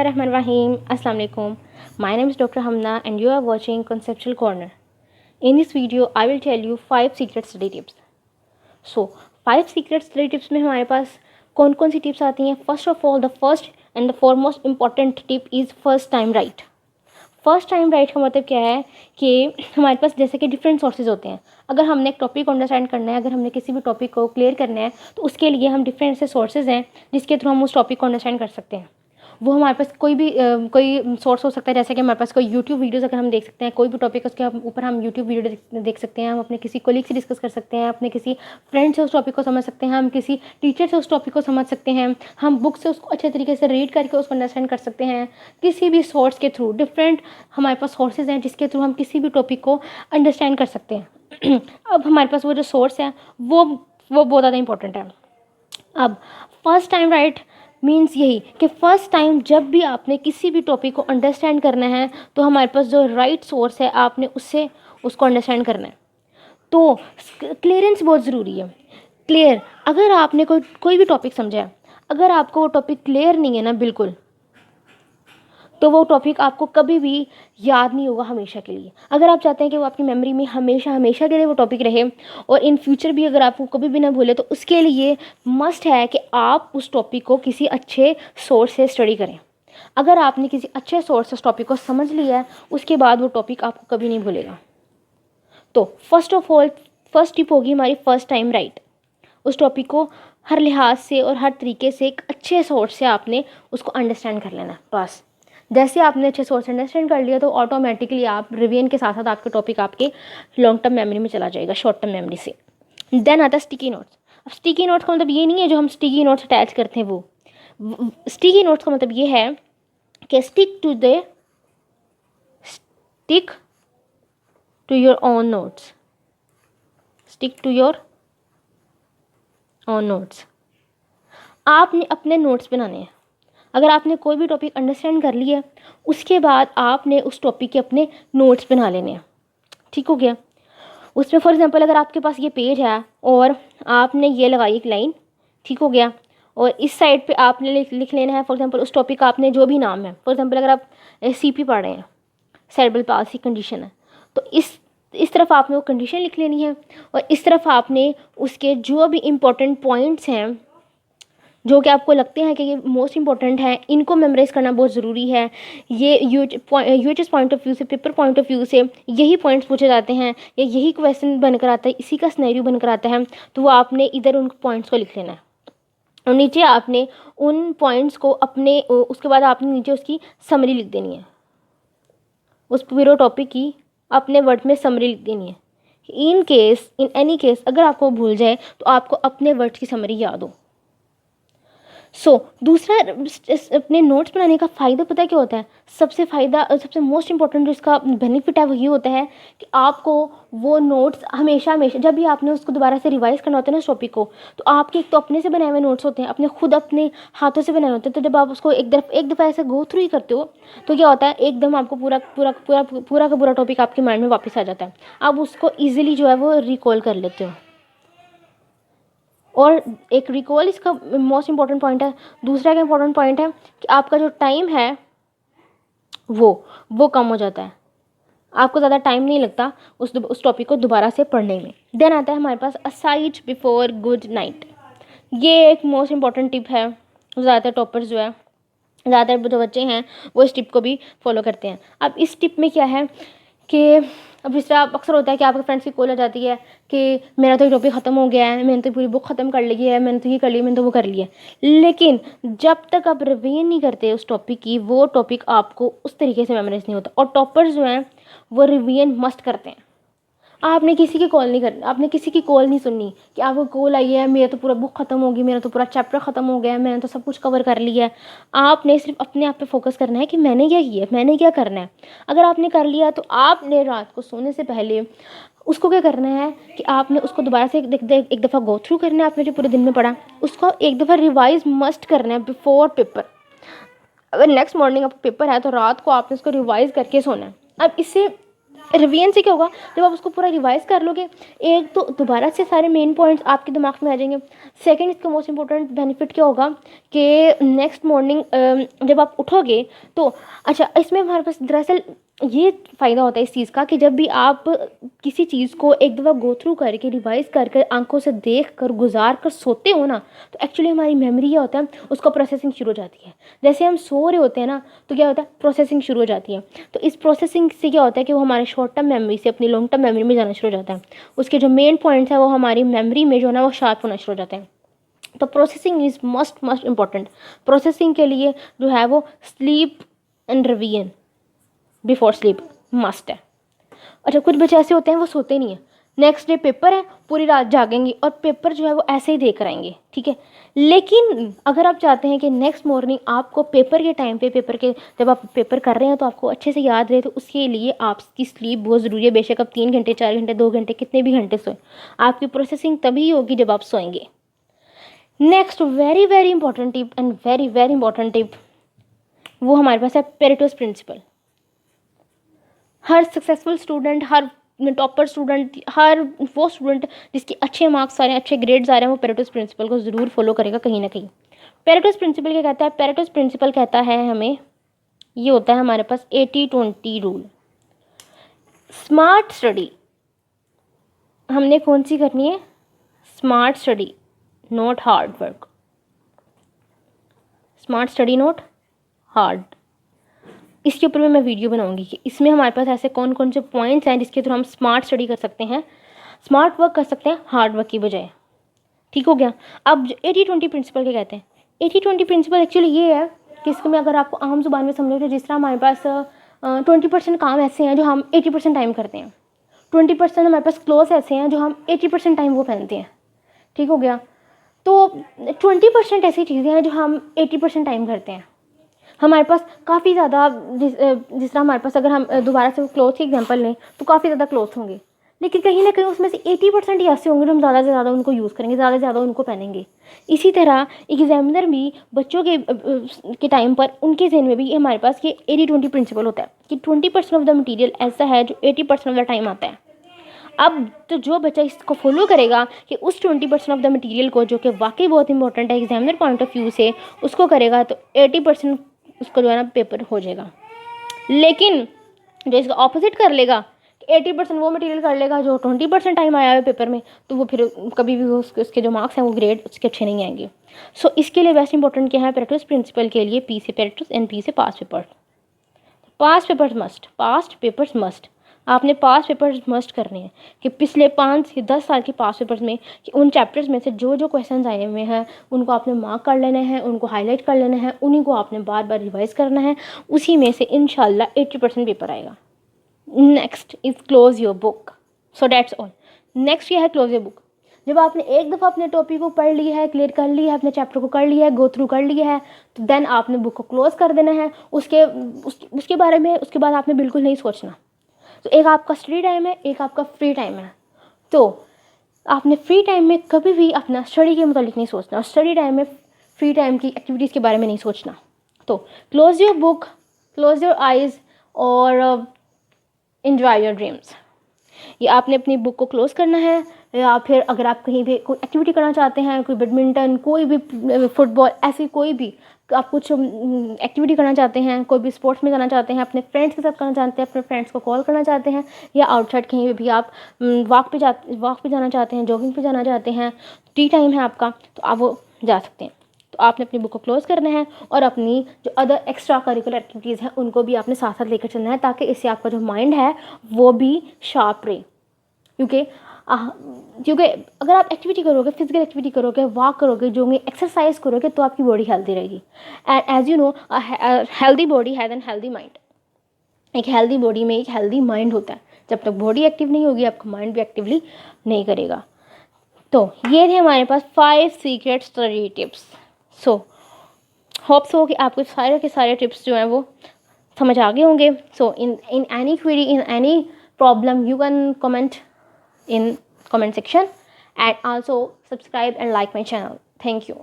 Bismillahirrahmanirrahim. Assalamu alaikum. My name is Dr. Hamna and you are watching Conceptual Corner. In this video, I will tell you 5 secret study tips. So, 5 secret study tips में हमारे पास कौन कौन सी tips आती हैं. First of all, the first and the foremost important tip is first time right. First time right का मतलब क्या है कि हमारे पास जैसे कि डिफरेंट सोर्सेज होते हैं. अगर हमने एक टॉपिक को अंडरस्टैंड करना है, अगर हमने किसी भी टॉपिक को क्लियर करना है, तो उसके लिए हम डिफरेंट से सोर्सेज हैं जिसके थ्रू हम उस टॉपिक को अंडरस्टैंड कर सकते हैं. वो हमारे पास कोई सोर्स हो सकता है, जैसे कि हमारे पास कोई यूट्यूब वीडियोज़ अगर हम देख सकते हैं, कोई भी टॉपिक उसके ऊपर हम यूट्यूब वीडियो देख सकते हैं, हम अपने किसी कोलीग से डिस्कस कर सकते हैं, अपने किसी फ्रेंड से उस टॉपिक को समझ सकते हैं, हम किसी टीचर से उस टॉपिक को समझ सकते हैं, हम बुक से उसको अच्छे तरीके से रीड करके उसको अंडरस्टैंड कर सकते हैं. किसी भी सोर्स के थ्रू डिफरेंट हमारे पास सोर्सेज हैं जिसके थ्रू हम किसी भी टॉपिक को अंडरस्टैंड कर सकते हैं. अब हमारे पास वो जो सोर्स है वो बहुत ज़्यादा इंपॉर्टेंट है. अब फर्स्ट टाइम राइट मीन्स यही कि फ़र्स्ट टाइम जब भी आपने किसी भी टॉपिक को अंडरस्टैंड करना है तो हमारे पास जो राइट सोर्स है आपने उससे उसको अंडरस्टैंड करना है. तो क्लियरेंस बहुत ज़रूरी है. क्लियर, अगर आपने कोई भी टॉपिक समझा है, अगर आपको वो टॉपिक क्लियर नहीं है ना बिल्कुल, तो वो टॉपिक आपको कभी भी याद नहीं होगा हमेशा के लिए. अगर आप चाहते हैं कि वो आपकी मेमोरी में हमेशा के लिए वो टॉपिक रहे और इन फ्यूचर भी अगर आपको कभी भी ना भूले, तो उसके लिए मस्ट है कि आप उस टॉपिक को किसी अच्छे सोर्स से स्टडी करें. अगर आपने किसी अच्छे सोर्स से उस टॉपिक को समझ लिया है, उसके बाद वो टॉपिक आपको कभी नहीं भूलेगा. तो first of all first tip होगी हमारी फर्स्ट टाइम राइट. उस टॉपिक को हर लिहाज से और हर तरीके से एक अच्छे सोर्स से आपने उसको अंडरस्टैंड कर लेना. बस जैसे आपने अच्छे सोर्स अंडरस्टैंड कर लिया तो ऑटोमेटिकली आप रिवीजन के साथ साथ आपके टॉपिक आपके लॉन्ग टर्म मेमोरी में चला जाएगा, शॉर्ट टर्म मेमोरी से. देन आता है स्टिकी नोट्स. अब स्टिकी नोट्स का मतलब ये नहीं है जो हम स्टिकी नोट्स अटैच करते हैं वो. स्टिकी नोट्स का मतलब ये है कि stick to your own notes. Stick to your own notes. आपने अपने नोट्स बनाने हैं. अगर आपने कोई भी टॉपिक अंडरस्टैंड कर लिया है, उसके बाद आपने उस टॉपिक के अपने नोट्स बना लेने हैं. ठीक हो गया. उसमें फॉर एग्जांपल अगर आपके पास ये पेज है और आपने ये लगाई एक लाइन, ठीक हो गया, और इस साइड पे आपने लिख लेना है फॉर एग्जांपल उस टॉपिक का आपने जो भी नाम है. फॉर एग्जांपल अगर आप CP पढ़ रहे हैं, सेरेब्रल पाल्सी कंडीशन है, तो इस तरफ आपने वो कंडीशन लिख लेनी है और इस तरफ आपने उसके जो भी इम्पोर्टेंट पॉइंट्स हैं जो कि आपको लगते हैं कि ये मोस्ट इंपॉर्टेंट है, इनको मेमोराइज करना बहुत ज़रूरी है. ये UHS पॉइंट ऑफ व्यू से, पेपर पॉइंट ऑफ व्यू से यही पॉइंट्स पूछे जाते हैं या यही क्वेश्चन बनकर आता है, इसी का सिनेरियो बनकर आता है. तो वो आपने इधर उन पॉइंट्स को लिख लेना है और नीचे आपने उन पॉइंट्स को अपने उसके बाद आपने नीचे उसकी समरी लिख देनी है. उस पूरे टॉपिक की अपने वर्ड में समरी लिख देनी है. इन एनी केस अगर आपको भूल जाए तो आपको अपने वर्ड्स की समरी याद हो. दूसरा अपने नोट्स बनाने का फ़ायदा पता है क्या होता है. सबसे मोस्ट इंपॉर्टेंट जो इसका बेनिफिट है वो ये होता है कि आपको वो नोट्स हमेशा जब भी आपने उसको दोबारा से रिवाइज करना होता है ना उस टॉपिक को, तो आपके एक तो अपने से बनाए हुए नोट्स होते हैं, अपने हाथों से बनाए होते हैं. तो जब आप उसको एक दफ़ा ऐसे गो थ्रू ही करते हो तो क्या होता है, एकदम आपको पूरा का पूरा टॉपिक आपके माइंड में वापस आ जाता है. आप उसको ईजिली जो है वो रिकॉल कर लेते हो. और एक रिकॉल इसका मोस्ट इंपॉर्टेंट पॉइंट है. दूसरा एक इंपॉर्टेंट पॉइंट है कि आपका जो टाइम है वो कम हो जाता है. आपको ज़्यादा टाइम नहीं लगता उस टॉपिक को दोबारा से पढ़ने में. देन आता है हमारे पास असाइड बिफोर गुड नाइट. ये एक मोस्ट इंपॉर्टेंट टिप है. ज़्यादातर टॉपर्स जो है, ज़्यादातर जो बच्चे हैं वो इस टिप को भी फॉलो करते हैं. अब इस टिप में क्या है कि अब जिस तरह अक्सर होता है कि आपके फ्रेंड्स की कॉल आ जाती है कि मेरा तो ये टॉपिक ख़त्म हो गया है, मैंने तो पूरी बुक ख़त्म कर ली है, मैंने तो ये कर लिया, मैंने तो वो कर लिया. लेकिन जब तक आप रिवीजन नहीं करते उस टॉपिक की, वो टॉपिक आपको उस तरीके से मेमोराइज नहीं होता. और टॉपर्स जो हैं वो रिवीजन मस्ट करते हैं. आपने किसी की कॉल नहीं सुननी कि आपको कॉल आई है, मेरा तो पूरा बुक ख़त्म होगी, मेरा तो पूरा चैप्टर ख़त्म हो गया है, मैंने तो सब कुछ कवर कर लिया है. आपने सिर्फ अपने आप पे फोकस करना है कि मैंने क्या किया, मैंने क्या करना है. अगर आपने कर लिया तो आपने रात को सोने से पहले उसको क्या करना है कि आपने उसको दोबारा से एक दफ़ा गो थ्रू करना है. आपने जो पूरे दिन में पढ़ा उसको एक दफ़ा रिवाइज मस्ट करना है बिफोर पेपर. अगर नेक्स्ट मॉर्निंग आपका पेपर है तो रात को आपने उसको रिवाइज करके सोना है. अब इससे रिवीजन से क्या होगा, जब आप उसको पूरा रिवाइज कर लोगे, एक तो दोबारा से सारे मेन पॉइंट्स आपके दिमाग में आ जाएंगे। सेकंड, इसका मोस्ट इंपॉर्टेंट बेनिफिट क्या होगा कि नेक्स्ट मॉर्निंग जब आप उठोगे तो अच्छा, इसमें हमारे पास दरअसल ये फ़ायदा होता है इस चीज़ का कि जब भी आप किसी चीज़ को एक दफ़ा गो थ्रू करके रिवाइज करके आंखों से देख कर गुजार कर सोते हो ना, तो एक्चुअली हमारी मेमोरी क्या होता है, उसका प्रोसेसिंग शुरू हो जाती है। जैसे हम सो रहे होते हैं ना, तो क्या होता है, प्रोसेसिंग शुरू हो जाती है। तो इस प्रोसेसिंग से क्या होता है कि वो हमारे शॉर्ट टर्म मेमोरी से अपनी लॉन्ग टर्म मेमोरी में जाना शुरू हो जाता है। उसके जो मेन पॉइंट्स हैं वो हमारी मेमोरी में जो है ना वो शार्प होना शुरू हो जाते हैं। तो processing is must important. Processing के लिए जो है वो sleep and revision before sleep must है। अच्छा, कुछ बच्चे ऐसे होते हैं वो सोते नहीं है, नेक्स्ट डे पेपर है, पूरी रात जागेंगे और पेपर जो है वो ऐसे ही देकर आएंगे, ठीक है। लेकिन अगर आप चाहते हैं कि नेक्स्ट मॉर्निंग आपको पेपर के टाइम पे, पेपर के जब आप पेपर कर रहे हैं तो आपको अच्छे से याद रहे, तो उसके लिए आपकी स्लीप बहुत ज़रूरी है। बेशक आप 3 घंटे, 4 घंटे, 2 घंटे, कितने भी घंटे सोएं, आपकी प्रोसेसिंग तभी होगी जब आप सोएंगे। Next very very important tip and very very important tip, वो हमारे पास है पेरेटोस प्रिंसिपल। हर सक्सेसफुल स्टूडेंट, हर टॉपर स्टूडेंट, हर वो स्टूडेंट जिसके अच्छे मार्क्स आ रहे हैं, अच्छे ग्रेड्स आ रहे हैं, वो पेरेटोस प्रिंसिपल को ज़रूर फॉलो करेगा कहीं ना कहीं। पेरेटोस प्रिंसिपल क्या कहता है? पेरेटोस प्रिंसिपल कहता है हमें, ये होता है हमारे पास 80-20 रूल। स्मार्ट स्टडी हमने कौन सी करनी है? Smart study, not hard work. Smart study not hard. इसके ऊपर मैं वीडियो बनाऊंगी कि इसमें हमारे पास ऐसे कौन कौन से पॉइंट्स हैं जिसके थ्रू हम स्मार्ट स्टडी कर सकते हैं, स्मार्ट वर्क कर सकते हैं हार्ड वर्क की बजाय। ठीक हो गया। अब 80-20 प्रिंसिपल क्या कहते हैं? 80-20 प्रिंसिपल एक्चुअली ये है कि इसको मैं अगर आपको आम जुबान में समझो तो जिस तरह हमारे पास 20% काम ऐसे हैं जो हम 80% टाइम करते हैं, 20% हमारे पास क्लोथ ऐसे हैं जो हम 80% टाइम वो पहनते हैं। ठीक हो गया। तो 20% ऐसी चीज़ें हैं जो हम 80% टाइम करते हैं। हमारे पास काफ़ी ज़्यादा जिस तरह हमारे पास, अगर हम दोबारा से क्लोथ की एग्जांपल लें तो काफ़ी ज़्यादा क्लोथ होंगे, लेकिन कहीं ना कहीं उसमें से 80% ही ऐसे होंगे जो हम ज़्यादा से ज़्यादा उनको यूज़ करेंगे, ज़्यादा से ज़्यादा उनको पहनेंगे। इसी तरह एग्जामिनर भी बच्चों के टाइम पर उनके जहन में भी हमारे पास ये 80-20 प्रिंसिपल होता है कि 20% ऑफ द मटीरियल ऐसा है जो 80% ऑफ द टाइम आता है। अब तो जो बच्चा इसको फॉलो करेगा कि उस 20% ऑफ द मटीरियल को, जो कि वाकई बहुत इंपॉर्टेंट है एग्जामिनर पॉइंट ऑफ व्यू से, उसको करेगा तो 80% उसको जो है ना पेपर हो जाएगा। लेकिन जो इसका ऑपोजिट कर लेगा, 80% वो मटेरियल कर लेगा जो 20% टाइम आया है पेपर में, तो वो फिर कभी भी उसके जो मार्क्स हैं वो ग्रेड उसके अच्छे नहीं आएंगे। सो इसके लिए बेस्ट इंपॉर्टेंट क्या है? पेरेटोस प्रिंसिपल के लिए पी से पेरेटोस एंड पी से past paper. Past papers must, past papers must. आपने पास पेपर्स मस्ट करने हैं कि पिछले 5 से 10 साल के पास पेपर्स में कि उन चैप्टर्स में से जो जो क्वेश्चंस आए हुए हैं उनको आपने मार्क कर लेना है, उनको हाईलाइट कर लेना है, उन्हीं को आपने बार बार रिवाइज करना है। उसी में से इंशाल्लाह 80% पेपर आएगा। Next is close your book. So that's all. Next क्या है? Close your book. जब आपने एक दफ़ा अपने टॉपिक को पढ़ लिया है, क्लियर कर लिया है, अपने चैप्टर को कर लिया है, गो थ्रू कर लिया है, तो देन आपने बुक को क्लोज कर देना है। उसके बारे में उसके बाद आपने बिल्कुल नहीं सोचना। तो एक आपका स्टडी टाइम है, एक आपका फ्री टाइम है। तो आपने फ्री टाइम में कभी भी अपना स्टडी के मुतालिक नहीं सोचना और स्टडी टाइम में फ्री टाइम की एक्टिविटीज़ के बारे में नहीं सोचना। तो close your book, close your eyes और एन्जॉय योर ड्रीम्स। ये आपने अपनी बुक को क्लोज करना है, या फिर अगर आप कहीं भी कोई एक्टिविटी करना चाहते हैं, कोई बैडमिंटन, कोई भी फुटबॉल, ऐसी कोई भी आप कुछ एक्टिविटी करना चाहते हैं, कोई भी स्पोर्ट्स में जाना चाहते हैं, अपने फ्रेंड्स के साथ करना चाहते हैं, अपने फ्रेंड्स को कॉल करना चाहते हैं, या आउटसाइड कहीं भी आप वॉक पे जाना चाहते हैं, जॉगिंग पे जाना चाहते हैं, टी टाइम है आपका, तो आप वो जा सकते हैं। तो आपने अपनी बुक को क्लोज करना है और अपनी जो अदर एक्स्ट्रा करिकुलर एक्टिविटीज़ हैं उनको भी आपने साथ साथ लेकर चलना है, ताकि इससे आपका जो माइंड है वो भी शार्प रहे। क्योंकि अगर आप एक्टिविटी करोगे, फिजिकल एक्टिविटी करोगे, वॉक करोगे, जो एक्सरसाइज करोगे, तो आपकी बॉडी हेल्दी रहेगी। And as you know, healthy body has an healthy mind. एक हेल्दी बॉडी में एक हेल्दी माइंड होता है। जब तक बॉडी एक्टिव नहीं होगी, आपका माइंड भी एक्टिवली नहीं करेगा। तो ये थे हमारे पास 5 secret study tips. So hope so कि आपको सारे के सारे टिप्स जो हैं वो समझ आ गए होंगे। So in any query, in any problem, you can comment in comment section and also subscribe and like my channel. Thank you.